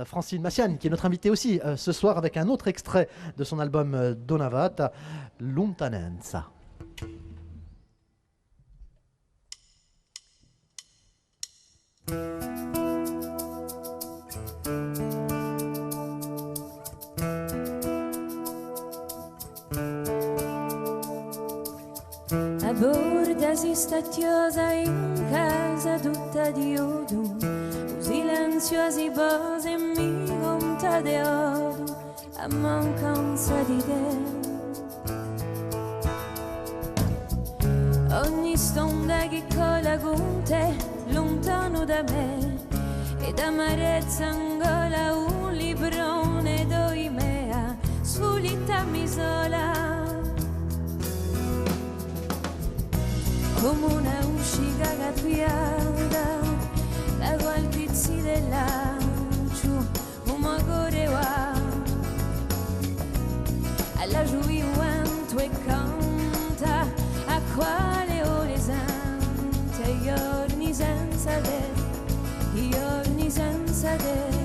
Francine Massiane, qui est notre invitée aussi ce soir avec un autre extrait de son album Donavata, Lontananza. A borda si stacchiosa in casa tutta di odu, o silenzio si posa e mi conta de odu, a mancanza di te. Ogni stonda che cola con te, lontano da me, ed amarezza angola un librone d'oimea, sfulita mi sola. Come una uscita capiata da qualche dell'accio, come correva alla gioventù e canta a quale ore sante, giorni senza te, giorni senza te.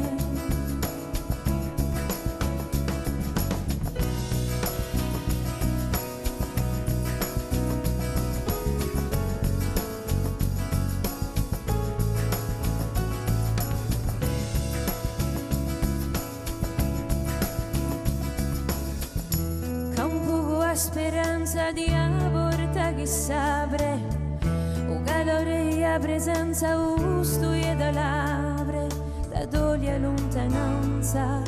Speranza di una porta che s'apre, un calore e presenza, gusto e da labre, da toglie lontananza.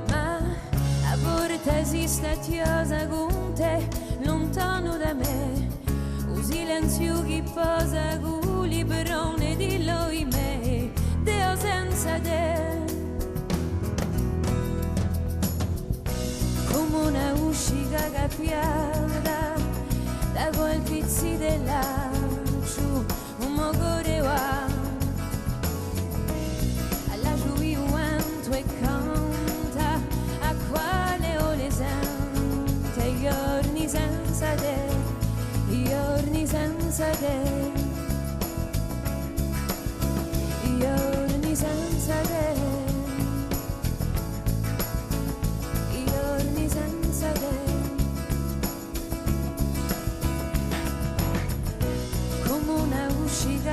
Ma la porta si sta chiosa con te, lontano da me, un silenzio che posa con librone di lui me, Deo senza te. Come una uscita capiata da quel pizzi dell'accio, un mocore va alla gioventù e canta a quale ore sente, giorni senza te, giorni senza te, giorni senza te. Come una uscita